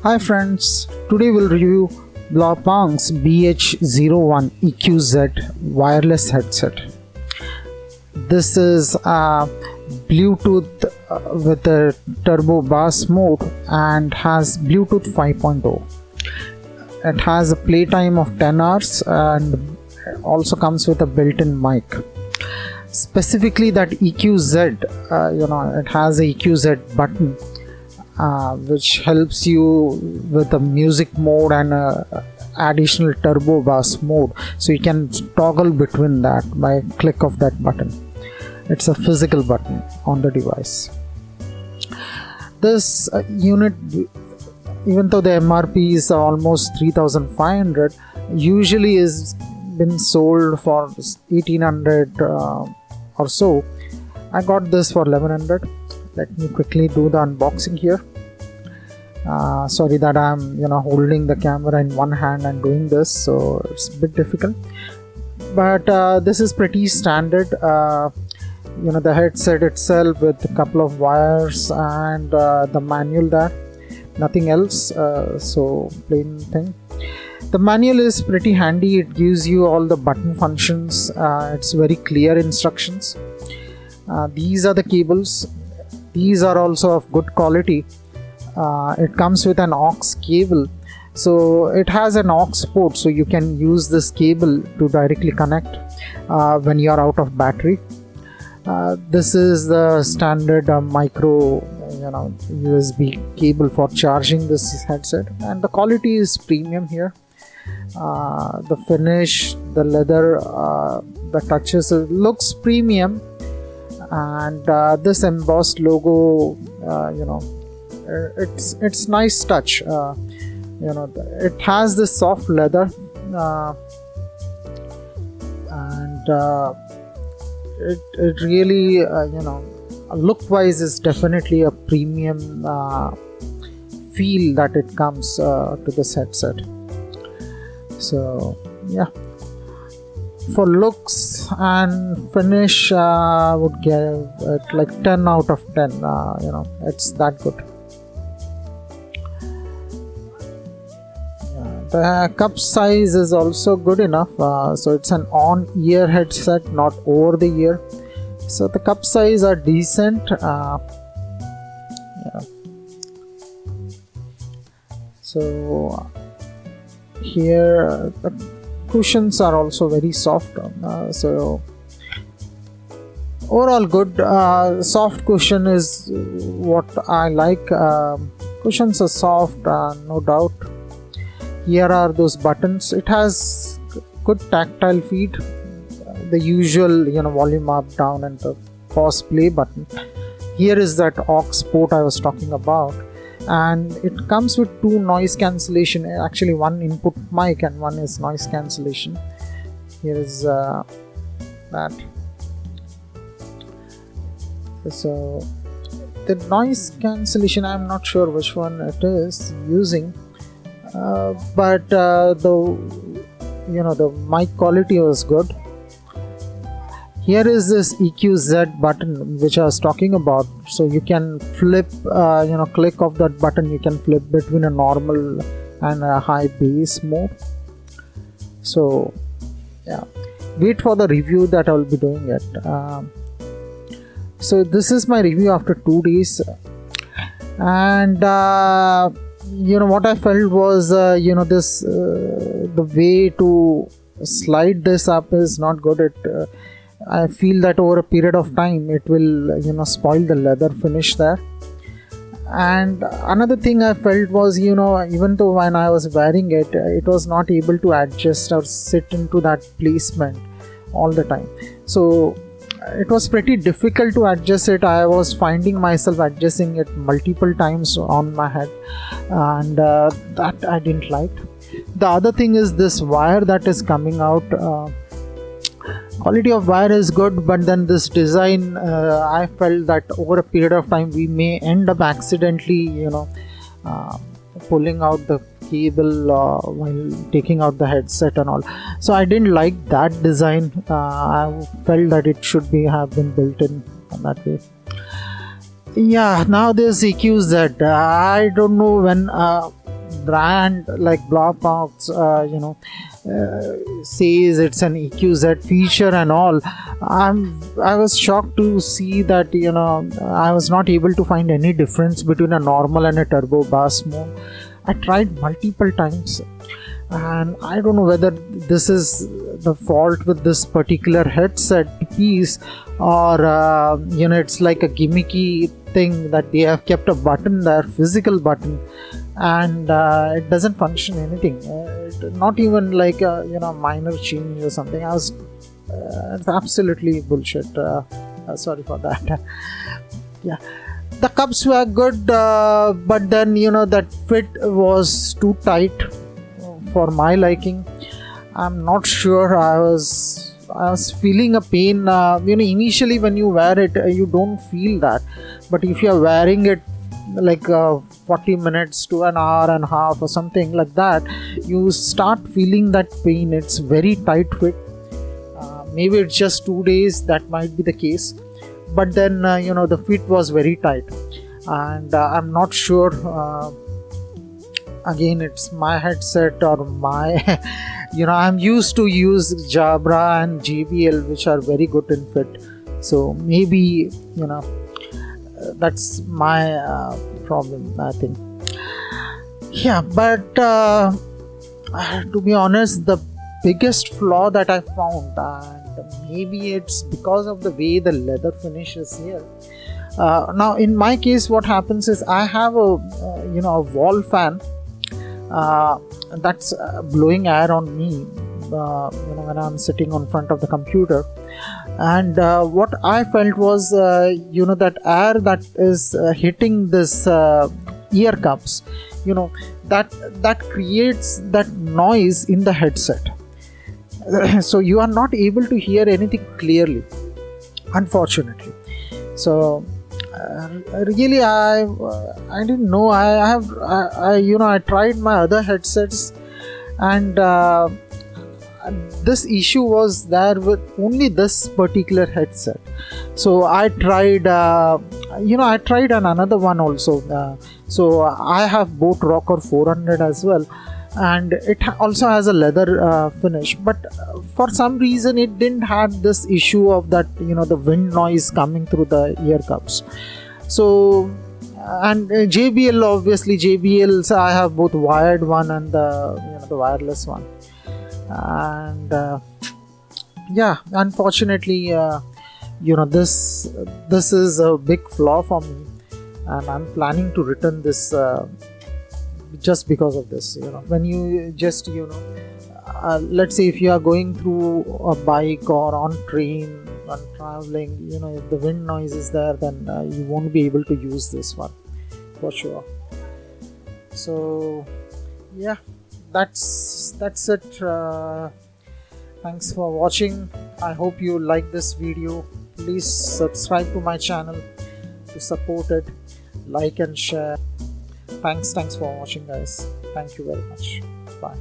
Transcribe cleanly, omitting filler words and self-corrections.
Hi friends, today we'll review Blaupunk's BH-01 EQZ wireless headset. This is a Bluetooth with a turbo bass mode and has Bluetooth 5.0. It has a playtime of 10 hours and also comes with a built-in mic. Specifically that EQZ, it has a EQZ button which helps you with the music mode and additional turbo bass mode, so you can toggle between that by a click of that button. It's a physical button on the device. This unit, even though the MRP is almost 3,500, usually is been sold for 1,800 or so. I got this for 1,100. Let me quickly do the unboxing here. Sorry that I'm holding the camera in one hand and doing this, so it's a bit difficult, but this is pretty standard. The headset itself with a couple of wires and the manual there, nothing else, so plain thing. The manual is pretty handy. It gives you all the button functions. It's very clear instructions. These are the cables. These are also of good quality. It comes with an aux cable, so it has an aux port, so you can use this cable to directly connect when you are out of battery. This is the standard micro USB cable for charging this headset, and the quality is premium here. The finish, the leather, the touches, looks premium, and this embossed logo, it's nice touch. It has this soft leather, and it really look wise is definitely a premium feel that it comes to this headset. So yeah, for looks and finish, I would give it like 10 out of 10. It's that good. The cup size is also good enough, so it's an on-ear headset, not over the ear, so the cup size are decent. So here the cushions are also very soft, so overall good. Soft cushion is what I like. Cushions are soft, no doubt. Here are those buttons. It has good tactile feed, the usual volume up, down, and the pause play button. Here is that aux port I was talking about, and it comes with two noise cancellation, actually one input mic and one is noise cancellation. Here is that. So the noise cancellation, I'm not sure which one it is using, but the mic quality was good. Here is this EQZ button which I was talking about, so you can flip, click of that button, you can flip between a normal and a high bass mode. So yeah, wait for the review that I will be doing it. So this is my review after 2 days, and what I felt was this the way to slide this up is not good. I feel that over a period of time it will spoil the leather finish there. And another thing I felt was even though when I was wearing it, it was not able to adjust or sit into that placement all the time, so it was pretty difficult to adjust it. I was finding myself adjusting it multiple times on my head, and that I didn't like. The other thing is this wire that is coming out. Quality of wire is good, but then this design, I felt that over a period of time we may end up accidentally pulling out the cable while taking out the headset and all, so I didn't like that design. I felt that it should have been built in that way. Yeah, now this EQZ, I don't know when brand like Blaupunkt, says it's an EQZ feature and all, I was shocked to see that I was not able to find any difference between a normal and a turbo bass mode. I tried multiple times, and I don't know whether this is the fault with this particular headset piece, or it's like a gimmicky thing that they have kept a button there, physical button, and it doesn't function anything. Not even like a minor change or something. It's absolutely bullshit. Sorry for that. Yeah, the cups were good, but then that fit was too tight for my liking. I'm not sure. I was feeling a pain. Initially when you wear it, you don't feel that, but if you're wearing it like 40 minutes to an hour and a half or something like that, you start feeling that pain. It's very tight fit. Maybe it's just 2 days, that might be the case, but then the fit was very tight, and I'm not sure, again, it's my headset or my I'm used to use Jabra and JBL, which are very good in fit, so maybe that's my problem, I think. Yeah, but to be honest, the biggest flaw that I found, and maybe it's because of the way the leather finish is here. Now in my case, what happens is I have a wall fan that's blowing air on me when I'm sitting on front of the computer, and what I felt was that air that is hitting this ear cups, that creates that noise in the headset. So you are not able to hear anything clearly, unfortunately. So really, I didn't know. I tried my other headsets, and this issue was there with only this particular headset. So I tried another one also. So I have Boat Rocker 400 as well, and it also has a leather finish, but for some reason it didn't have this issue of that the wind noise coming through the ear cups. So and JBL, obviously JBLs, I have both wired one and the wireless one, and yeah, unfortunately this is a big flaw for me, and I'm planning to return this just because of this. When you just let's say if you are going through a bike or on train and traveling, if the wind noise is there, then you won't be able to use this one for sure. So yeah, that's it. Thanks for watching. I hope you like this video. Please subscribe to my channel to support it, like and share. Thanks for watching, guys. Thank you very much. Bye.